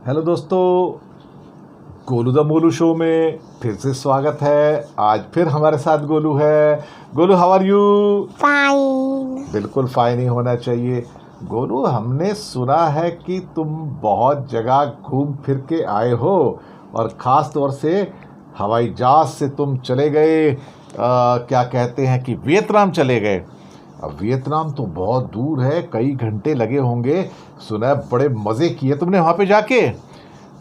Hello दोस्तों, Golu the Molu show में फिर से स्वागत है। आज फिर हमारे साथ गोलू है। Golu, how are you? Fine. बिल्कुल फाइन ही होना चाहिए। गोलू, हमने सुना है कि तुम बहुत जगह घूम फिर के आए हो और ख़ास तौर से हवाई जहाज़ से तुम चले गए, क्या कहते हैं कि वियतनाम चले गए। अब वियतनाम तो बहुत दूर है, कई घंटे लगे होंगे। सुना है बड़े मज़े किए तुमने वहाँ पे जाके।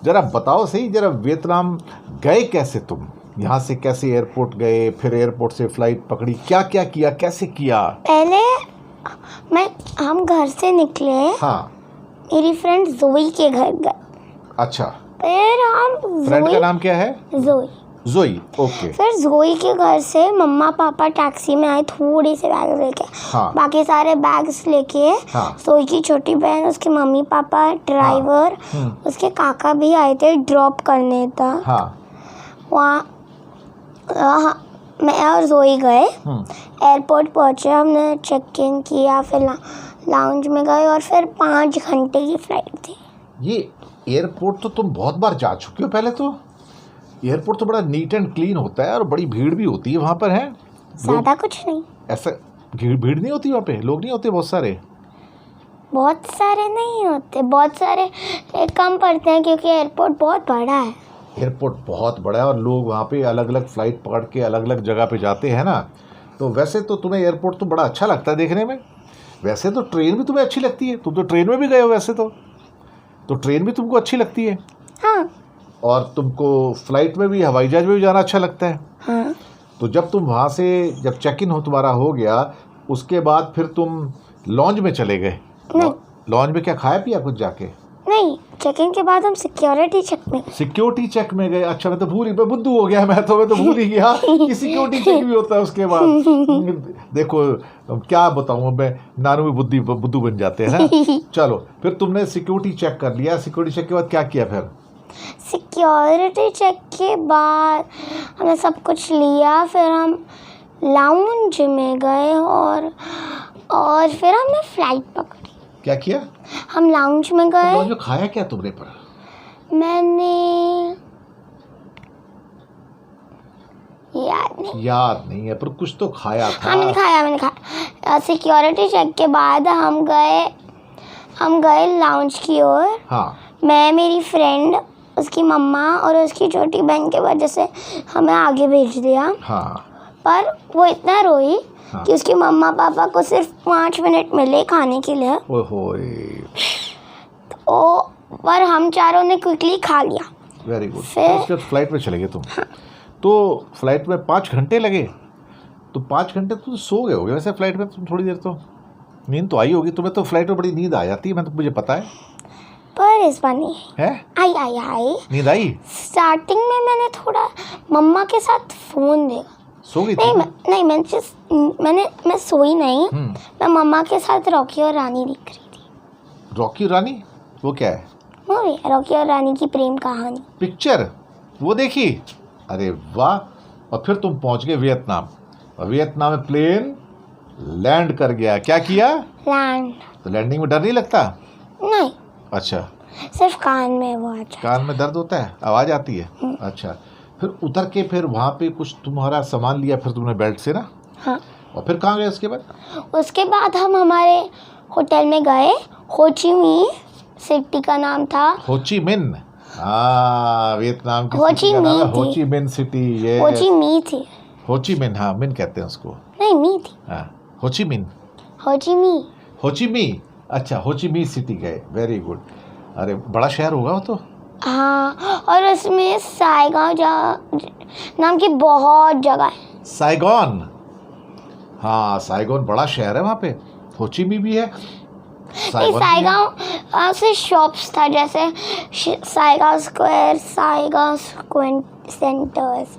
ज़रा बताओ सही, ज़रा वियतनाम गए कैसे तुम? यहाँ से कैसे एयरपोर्ट गए, फिर एयरपोर्ट से फ़्लाइट पकड़ी, क्या क्या किया, कैसे किया? पहले हम घर से निकले। हाँ। मेरी फ्रेंड जोई के घर गए। अच्छा, फिर हम फ्रेंड का नाम क्या है? जोई। जोई, ओके। फिर जोई के घर से मम्मा पापा टैक्सी में आए, थोड़ी से बैग लेके। हाँ। बाकी सारे बैग्स लेके। हाँ। जोई की छोटी बहन, उसके मम्मी पापा, ड्राइवर, उसके काका भी आए थे ड्रॉप करने तक। हाँ। वहाँ मैं और जोई गए। एयरपोर्ट पहुँचे, हमने चेक इन किया, फिर लाउंज में गए और फिर 5 घंटे की फ्लाइट थी। ये एयरपोर्ट तो तुम बहुत बार जा चुके हो। पहले तो एयरपोर्ट तो बड़ा नीट एंड क्लीन होता है और बड़ी भीड़ भी होती है वहाँ पर, है? ज़्यादा कुछ नहीं। ऐसा भीड़ नहीं होती वहाँ पे? लोग नहीं होते बहुत सारे? बहुत सारे नहीं होते, बहुत सारे कम पड़ते हैं क्योंकि एयरपोर्ट बहुत बड़ा है। एयरपोर्ट बहुत बड़ा है और लोग वहाँ पे अलग अलग फ़्लाइट पकड़ के अलग अलग जगह पे जाते हैं ना। तो वैसे तो तुम्हें एयरपोर्ट तो बड़ा अच्छा लगता है देखने में। वैसे तो ट्रेन भी तुम्हें अच्छी लगती है, तुम तो ट्रेन में भी गए हो वैसे तो ट्रेन भी तुमको अच्छी लगती है। हाँ। और तुमको फ्लाइट में भी, हवाई जहाज में भी जाना अच्छा लगता है। हाँ। तो जब तुम वहाँ से जब चेक इन तुम्हारा हो गया, उसके बाद फिर तुम लॉन्ज में चले गए। लॉन्ज में क्या खाया पिया कुछ जाके? नहीं, चेक इन के बाद हम सिक्योरिटी चेक में। सिक्योरिटी चेक में गए? अच्छा, मैं बुद्धू हो गया। मैं तो भूल ही गया कि सिक्योरिटी चेक भी होता है उसके बाद। देखो क्या बताऊँ, मैं नानू में बुद्धू बन जाते हैं ना। चलो, फिर तुमने सिक्योरिटी चेक कर लिया। सिक्योरिटी चेक के बाद क्या किया फिर? सिक्योरिटी चेक के बाद हमने सब कुछ लिया, फिर हम लाउंज में गए और फिर हमने फ्लाइट पकड़ी। क्या किया? हम लाउंज में गए। लाउंज में खाया क्या तुमने? पर मैंने याद नहीं है, पर कुछ तो खाया था। हाँ, मैंने खाया। सिक्योरिटी चेक के बाद हम गए लाउंज की ओर। हाँ। मैं, मेरी फ्रेंड, उसकी मम्मा और उसकी छोटी बहन के वजह से हमें आगे भेज दिया। हाँ। पर वो इतना रोई। हाँ। कि उसके मम्मा पापा को सिर्फ 5 मिनट मिले खाने के लिए। तो पर हम चारों ने क्विकली खा लिया। Very good. फिर उसके बाद फ्लाइट में चले गए तुम। हाँ। तो फ्लाइट में 5 घंटे लगे। तो 5 घंटे तो सो गए होगे वैसे फ्लाइट में तुम? थोड़ी देर तो नींद तो आई होगी तुम्हें। तो फ्लाइट में बड़ी नींद आ जाती है, मुझे पता है। पर इस बार नहीं है। आई नींद आई? स्टार्टिंग में मैंने थोड़ा मम्मा के साथ फोन देखा। सो गई थी? मैं सोई नहीं। मैं मम्मा के साथ रॉकी और रानी देख रही थी। रॉकी रानी? वो क्या है? मूवी, रॉकी और रानी की प्रेम कहानी। पिक्चर वो देखी? अरे वाह। और फिर तुम पहुंच गए वियतनाम। और वियतनाम में प्लेन लैंड कर गया। क्या किया? लैंड। तो लैंडिंग में डर नहीं लगता? नहीं। अच्छा, सिर्फ कान में वो आता है। कान में दर्द होता है, आवाज़ आती है? अच्छा। फिर उतर के फिर वहाँ पे कुछ तुम्हारा सामान लिया फिर तुमने बेल्ट से ना? हाँ। और फिर कहाँ गए उसके बाद? उसके बाद हम हमारे होटल में गए। हो ची मिन्ह सिटी का नाम था। हो ची मिन्ह? हाँ, वियतनाम की हो ची मिन्ह हो ची मिन्ह सिटी। ये हो ची मिन्ह थी। हो ची मिन्ह, हाँ, मिन्ह कहते हैं उसको। नहीं, मी थी। हाँ, हो ची मिन्ह। हो ची मिन्ह। हो ची मिन्ह, अच्छा, हो ची मिन्ह सिटी गए। Very good. अरे बड़ा शहर होगा वो तो। हाँ, और उसमें साइगॉन नाम की बहुत जगह है। साइगॉन? हाँ, साइगॉन बड़ा शहर है वहाँ पे। हो ची मिन्ह भी है। साइगॉन से शॉप्स था, जैसे Saigon square, Saigon centres.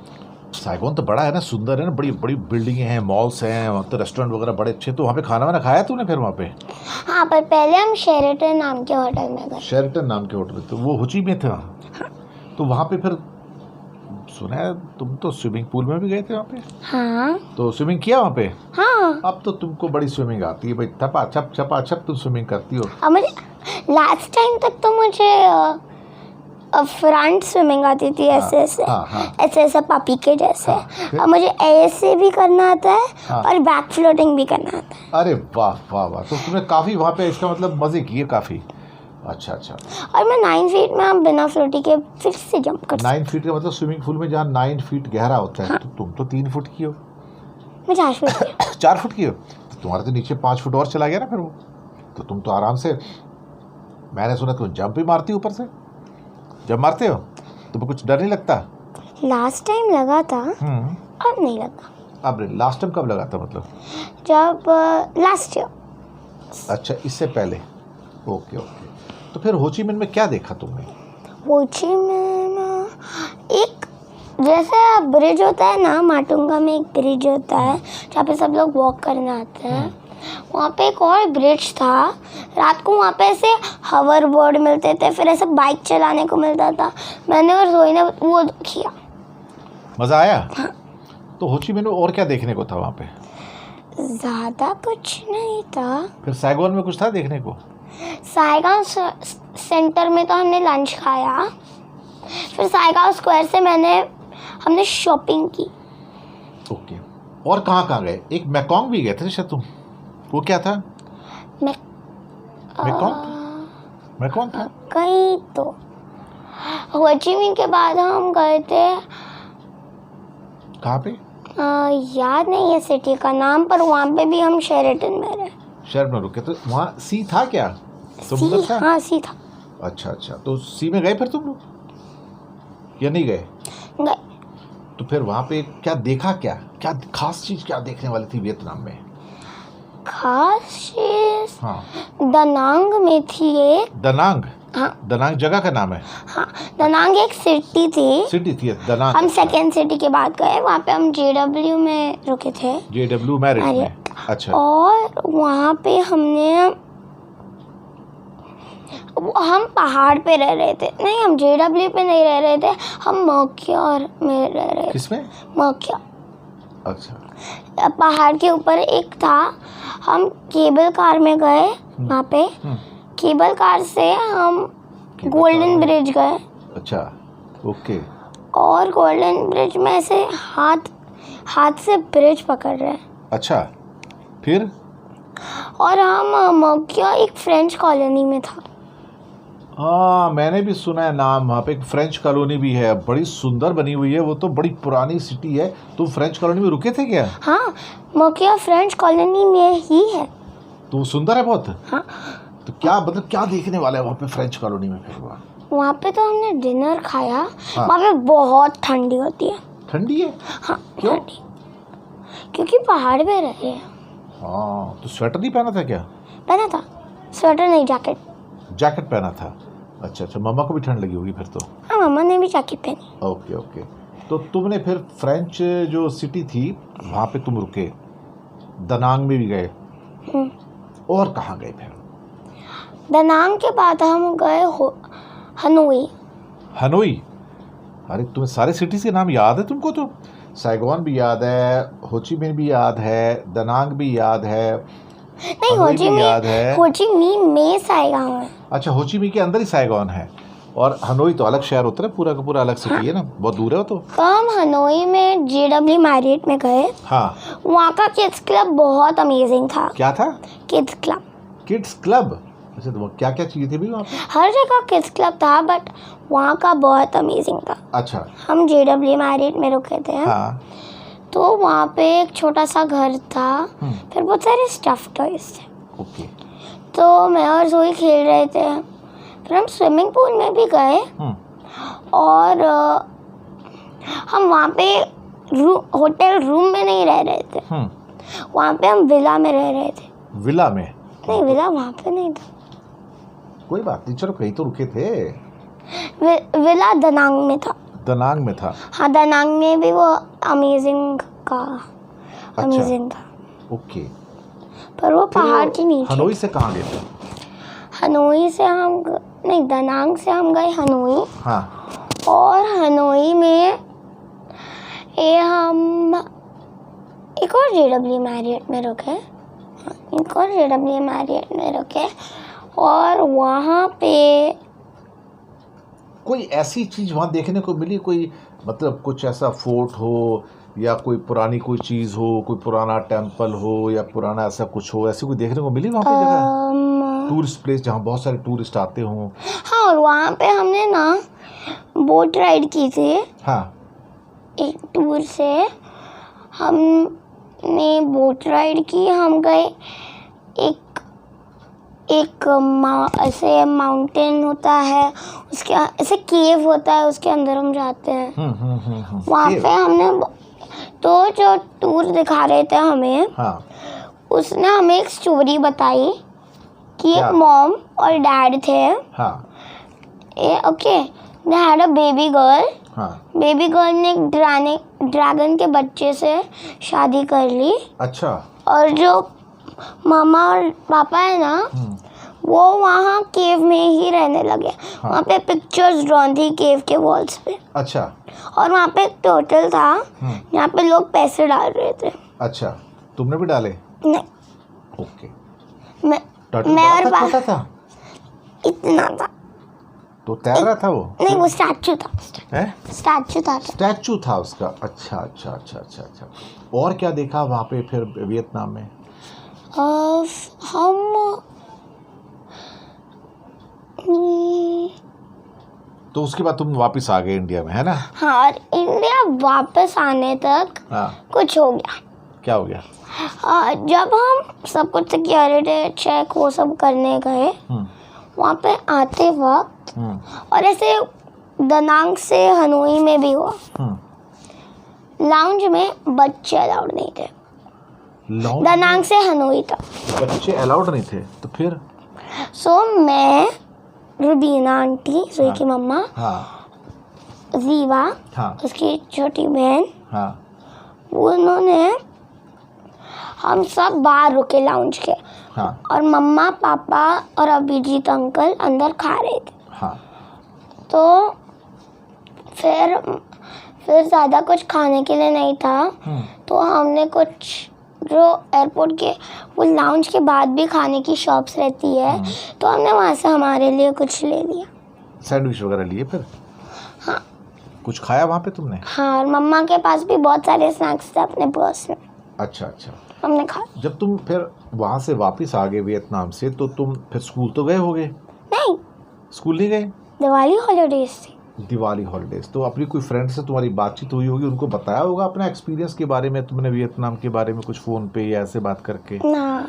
Saigon तो बड़ा है ना, सुंदर है ना, बड़ी बड़ी बिल्डिंगें हैं, मॉल्स हैं, वहाँ तो रेस्टोरेंट वगैरह बड़े अच्छे। तो वहाँ पे खाना वाना खाया तूने फिर वहाँ पे? हाँ, पर पहले हम शेरेटन नाम के होटल में गए। शेरेटन नाम के होटल? तो वो हो ची में था। हाँ। तो वहाँ पे फिर सुना है तुम तो स्विमिंग पूल में भी गए थे वहाँ पे? हाँ। तो स्विमिंग किया वहाँ पे? हाँ। अब तो तुमको बड़ी स्विमिंग आती है भाई, छपा छप तुम स्विमिंग करती हो। मुझे लास्ट टाइम तक तो मुझे फ्रंट स्विमिंग आती थी ऐसे ऐसे हाँ। ऐसे ऐसे पपी के जैसे। फिर? अब मुझे ऐसे भी करना आता है हाँ। और बैक फ्लोटिंग भी करना आता है। अरे वाह वाह वाह, तो तुमने काफ़ी वहाँ पे इसका मतलब मज़े किए काफ़ी। अच्छा अच्छा। और मैं 9 फीट में हम बिना फ्लोटी के फिर से जंप कर 9 फीट का मतलब स्विमिंग पूल में जहाँ 9 फीट गहरा होता है, तो तुम तो 3 फुट की हो। मैं 4 फीट की। 4 फुट की हो, तो तुम्हारे तो नीचे 5 फुट और चला गया ना फिर वो। तो तुम तो आराम से, मैंने सुना तुम जंप भी मारती हो ऊपर से, जब मारते हो तुम्हें कुछ डर नहीं लगता? लास्ट टाइम लगा था, अब नहीं लगा। अब लास्ट टाइम कब लगा था मतलब? जब लास्ट ईयर। अच्छा, इससे पहले। Okay okay. तो फिर हो ची मिन्ह में क्या देखा तुमने? हो ची मिन्ह एक जैसे ब्रिज होता है ना, माटुंगा में एक ब्रिज होता है जहाँ पे सब लोग वॉक करने आते हैं। वहाँ पे एक और ब्रिज था। रात को वहाँ पे ऐसे हवर बोर्ड मिलते थे, फिर ऐसे बाइक चलाने को मिलता था। मैंने और जोई ने वो किया। मज़ा आया? हाँ। तो हो ची मिन्ह में और क्या देखने को था वहाँ पे? ज़्यादा कुछ नहीं था। फिर सैगोन में कुछ था देखने को? साइगांव सेंटर में तो हमने लंच खाया। फिर साइगांव स्क्वायर से हमने शॉपिंग की। ओके। और कहाँ कहाँ गए? एक मैकोंग भी गए थे शायद तुम, वो क्या था? मैकोंग था कहीं तो। हो ची मिन्ह के बाद हम गए थे, कहाँ पे? याद नहीं है सिटी का नाम, पर वहाँ पे भी हम शेरेटन में रहे। शहर में रुके, तो वहाँ सी था क्या? समुद्र था? हाँ, सी था। अच्छा अच्छा। तो सी में गए फिर तुम लोग या नहीं गए? गए। तो फिर वहाँ पे क्या देखा, क्या क्या खास चीज़ क्या देखने वाली थी वियतनाम में? खास चीज हाँ। दनांग में थी एक। दनांग? हाँ। दनांग जगह का नाम है? हाँ, दनांग एक सिटी थी। सिटी थी दनांग। हम सेकेंड सिटी के बाद गए, वहाँ पे हम JW में रुके थे। JW मैरिट में? अच्छा। और वहाँ पे हम पहाड़ पे रह रहे थे। नहीं, हम JW पे नहीं रह रहे थे, हम मौक्यार में रह रहे थे। किसमें? मौक्यार। अच्छा। पहाड़ के ऊपर एक था। हम केबल कार में गए वहाँ पे। केबल कार से हम गोल्डन ब्रिज गए। अच्छा ओके। और गोल्डन ब्रिज में ऐसे हाथ से ब्रिज पकड़ रहे हैं। अच्छा, फिर? और हम मौक्या एक फ्रेंच कॉलोनी में था। हाँ, मैंने भी सुना है नाम। वहाँ पे एक फ्रेंच कॉलोनी भी है, बड़ी सुंदर बनी हुई है, वो तो बड़ी पुरानी सिटी है। तुम फ्रेंच कॉलोनी में रुके थे क्या? हाँ, मौक्या फ्रेंच कॉलोनी में ही है। तो सुंदर है बहुत? हाँ। तो क्या मतलब क्या देखने वाला है वहाँ पे फ्रेंच कॉलोनी में फिर? वहाँ पे तो हमने डिनर खाया। हाँ। वहाँ पे बहुत ठंडी होती है। ठंडी है? हाँ। क्यों? ठंडी, क्योंकि पहाड़ पे रहे हैं। हाँ, तो स्वेटर नहीं पहना था क्या? पहना था, स्वेटर नहीं, जैकेट। जैकेट पहना था। अच्छा अच्छा। मम्मा को भी ठंड लगी होगी फिर तो? हाँ, मम्मा ने भी जैकेट पहनी। Okay okay. तो तुमने फिर फ्रेंच जो सिटी थी वहाँ पे तुम रुके, दनांग में भी गए, और कहाँ गए फिर? दनांग के बाद हम गए हनोई। हनोई? अरे तुम्हें सारे सिटीज़ के नाम याद है तुमको तो? सैगोन भी याद है, हो ची मिन्ह भी याद है, दनांग भी याद है, नहीं, हनोई भी याद है। हो ची मिन्ह में साइगांव है। अच्छा, हो ची मिन्ह के अंदर ही सैगोन है, और हनोई तो अलग शहर होता है, पूरा का पूरा अलग सिटी है ना, बहुत दूर है वो तो। हम हनोई में JW मैरिट में गए। हाँ। वहाँ का किड्स क्लब बहुत अमेजिंग था। क्या था? Kids club. Kids club? अच्छा, तो क्या क्या चीज़ें थी भी वहाँ पे? हर जगह किड्स क्लब था, बट वहाँ का बहुत अमेजिंग था। अच्छा। हम JW मैरिट में रुके थे। हाँ। तो वहाँ पे एक छोटा सा घर था, फिर बहुत सारे स्टफ टॉयज थे। ओके। तो मैं और जोई खेल रहे थे। फिर हम स्विमिंग पूल में भी गए, और हम वहाँ पे होटल रूम में नहीं रह रहे थे। वहाँ पे हम विला में रह रहे थे। विला में? नहीं, विला वहाँ पे नहीं था। कोई बात नहीं, चलो कहीं तो रुके थे। विला दनांग में था। दनांग में था? हाँ, दनांग में भी वो अमेजिंग था। ओके। पर वो पहाड़ के नीचे। हनोई से कहाँ गए थे? हनोई से नहीं, दनांग से हम गए हनोई। हाँ। और हनोई में हम एक और JW मैरियट में रुके। और वहाँ पे कोई ऐसी चीज़ वहाँ देखने को मिली, कोई मतलब कुछ ऐसा फोर्ट हो या कोई पुरानी कोई चीज़ हो, कोई पुराना टेम्पल हो या पुराना ऐसा कुछ हो, ऐसी कोई देखने को मिली वहाँ पे जगह, टूरिस्ट प्लेस जहाँ बहुत सारे टूरिस्ट आते हों? हाँ, और वहाँ पे हमने ना बोट राइड की थी। हाँ, एक टूर से हमने बोट राइड की। हम गए एक ऐसे माउंटेन होता है, उसके ऐसे केव होता है, उसके अंदर हम जाते हैं। वहाँ पे हमने तो जो टूर दिखा रहे थे हमें, हाँ, उसने हमें एक स्टोरी बताई कि क्या? एक मॉम और डैड थे। हाँ, okay, they had a baby girl. हाँ, बेबी गर्ल ने एक ड्रैगन के बच्चे से शादी कर ली। अच्छा, और जो मामा और पापा है ना, वो वहाँ केव में ही रहने लगे। हाँ। वहाँ पे पिक्चर्स ड्रॉन थी केव के वॉल्स पे। अच्छा, और वहाँ पे एक टोटल था जहाँ पे लोग पैसे डाल रहे थे। अच्छा, तुमने भी डाले? नहीं, ओके। मैं टर्टल मैं बड़ा और था, छोटा था? इतना था। तो तैर रहा था वो? नहीं, वो स्टैचू था। हैं? स्टैचू था। स्टैचू था उसका? अच्छा अच्छा अच्छा अच्छा अच्छा। और क्या देखा वहाँ पे फिर वियतनाम में? हम तो उसके बाद तुम वापस आ गए इंडिया में, है ना? हाँ, और इंडिया वापस आने तक हाँ, कुछ हो गया। क्या हो गया? जब हम सब कुछ सिक्योरिटी चेक वो सब करने गए, वहाँ पे आते वक्त, और ऐसे दनांग से हनोई में भी हुआ, लाउंज में बच्चे अलाउड नहीं थे। दनांग से हनोई तक बच्चे अलाउड नहीं थे, तो फिर? सो मैं, रुबीना आंटी, रुई की मम्मा, हाँ, जीवा, हाँ, उसकी छोटी बहन, हाँ, उन्होंने, हम सब बाहर रुके लाउंज के। हाँ, और मम्मा पापा और अभिजीत अंकल अंदर खा रहे थे। हाँ, तो फिर ज़्यादा कुछ खाने के लिए नहीं था, तो हमने कुछ जो एयरपोर्ट के वो लाउंज के बाद भी खाने की शॉप्स रहती है, तो हमने वहाँ से हमारे लिए कुछ ले लिया। सैंडविच वगैरह लिए फिर? हाँ, कुछ खाया वहाँ पे तुमने? हाँ, और मम्मा के पास भी बहुत सारे स्नैक्स थे अपने पर्स में, अच्छा अच्छा। हमने खा। जब तुम फिर वहाँ से वापस आ गए वियतनाम से, तो तुम फिर स्कूल तो गए होगे? नहीं, स्कूल नहीं गए? दिवाली हॉलीडेज थी। दिवाली हॉलीडेज। तो अपनी कोई फ्रेंड से तुम्हारी बातचीत हुई होगी, उनको बताया होगा अपना एक्सपीरियंस के बारे में, तुमने वियतनाम के बारे में कुछ फ़ोन पे या ऐसे बात करके? ना,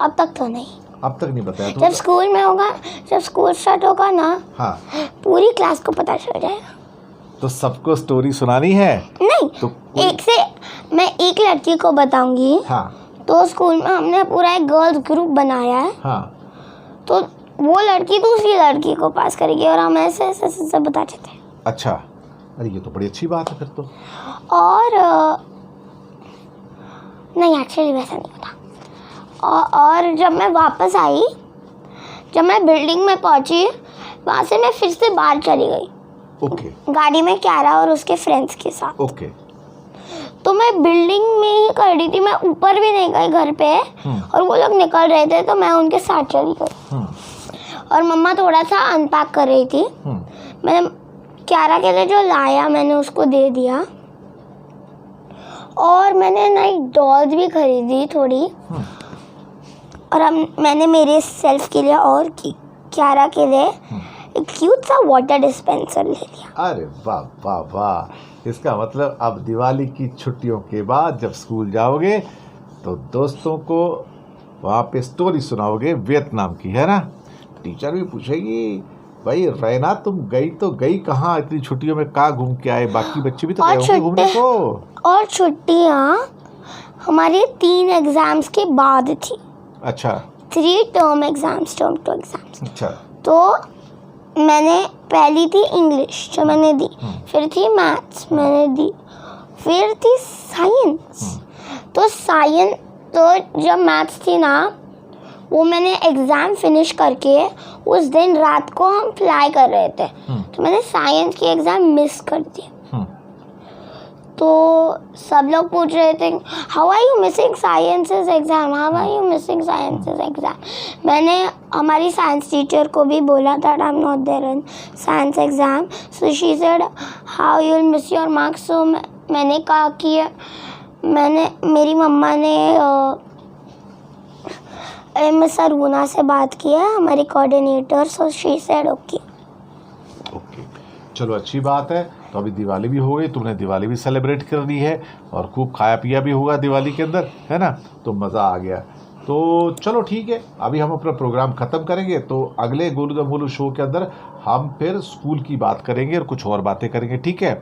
अब तक तो नहीं। अब तक नहीं बताया? जब स्कूल में होगा, जब स्कूल स्टार्ट होगा ना, हाँ, पूरी क्लास को पता चल जाएगा। तो सबको स्टोरी सुनानी है? नहीं, तो एक से मैं एक लड़की को बताऊंगी। हाँ, तो स्कूल में हमने पूरा एक गर्ल्स ग्रुप बनाया है, हाँ, तो वो लड़की दूसरी लड़की को पास करेगी और हम ऐसे ऐसे ऐसे बताते थे। अच्छा, अरे ये तो बड़ी अच्छी बात है फिर तो। और नहीं, एक्चुअली वैसा नहीं होता। और जब मैं वापस आई, जब मैं बिल्डिंग में पहुंची, वहाँ से मैं फिर से बाहर चली गई। ओके, गाड़ी में क्यारा और उसके फ्रेंड्स के साथ। ओके, तो मैं बिल्डिंग में ही कर रही थी, मैं ऊपर भी नहीं गई घर पे, और वो लोग निकल रहे थे तो मैं उनके साथ चली गई। और मम्मा थोड़ा सा अनपैक कर रही थी, मैंने क्यारा के लिए जो लाया मैंने उसको दे दिया, और मैंने नई डॉल्स भी खरीदी थोड़ी, और मैंने मेरे सेल्फ के लिए और क्यारा के लिए एक क्यूट सा वाटर डिस्पेंसर ले लिया। अरे वाह वाह वाह। इसका मतलब अब दिवाली की छुट्टियों के बाद जब स्कूल जाओगे तो दोस्तों को वहाँ पे स्टोरी सुनाओगे वियतनाम की, है ना? टीचर भी पूछेगी, भाई रैना तुम गई तो गई कहाँ, इतनी छुट्टियों में कहाँ घूम के आए? बाकी बच्चे भी तो गए होंगे घूमने को। और छुट्टियाँ हमारे 3 एग्जाम्स के बाद थी। अच्छा, 3 टर्म एग्जाम्स, टर्म 2 एग्जाम्स। अच्छा, तो मैंने पहली थी इंग्लिश जो मैंने दी, फिर थी मैथ्स मैंने दी, फिर थी साइंस। तो तो जब मैथ्स थी ना, वो मैंने एग्ज़ाम फिनिश करके उस दिन रात को हम फ्लाई कर रहे थे, तो मैंने साइंस की एग्ज़ाम मिस कर दी। तो सब लोग पूछ रहे थे how are you missing sciences exam, how are you missing sciences exam. मैंने हमारी साइंस टीचर को भी बोला था I am not there in science exam, so she said how you will miss your marks. So मैंने कहा कि मेरी मम्मा ने मिस अरुणा से बात की है, हमारी coordinator, so she said okay. Okay, चलो अच्छी बात है। तो अभी दिवाली भी हो गई, तुमने दिवाली भी सेलिब्रेट कर ली है और खूब खाया पिया भी होगा दिवाली के अंदर, है ना, तो मज़ा आ गया। तो चलो ठीक है, अभी हम अपना प्रोग्राम ख़त्म करेंगे, तो अगले गोलू द मोलू शो के अंदर हम फिर स्कूल की बात करेंगे और कुछ और बातें करेंगे, ठीक है।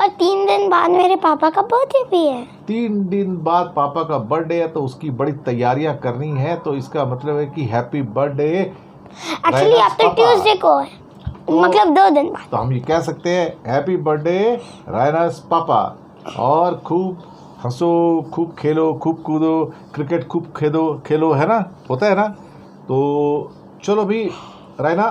और 3 दिन बाद मेरे पापा का बर्थडे भी है। 3 दिन बाद पापा का बर्थडे है, तो उसकी बड़ी तैयारियां करनी है, तो इसका मतलब है कि हैप्पी बर्थडे। एक्चुअली अब तो ट्यूसडे को है, मतलब 2 दिन बाद। तो हम ये कह सकते हैं हैप्पी बर्थडे रायनास पापा, और खूब हंसो, खूब खेलो, खूब कूदो, क्रिकेट खूब खेलो, है ना, होता है ना। तो चलो भी रायना,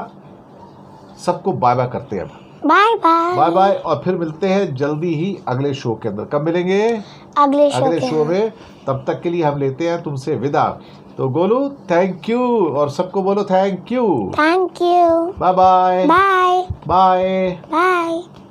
सबको बाय बाय करते हैं अब। Bye bye. बाय बाय, और फिर मिलते हैं जल्दी ही अगले शो के अंदर। कब मिलेंगे? अगले शो में। तब तक के लिए हम लेते हैं तुमसे विदा। तो गोलू थैंक यू, और सबको बोलो thank you. Thank you. Bye bye. Bye bye. Bye.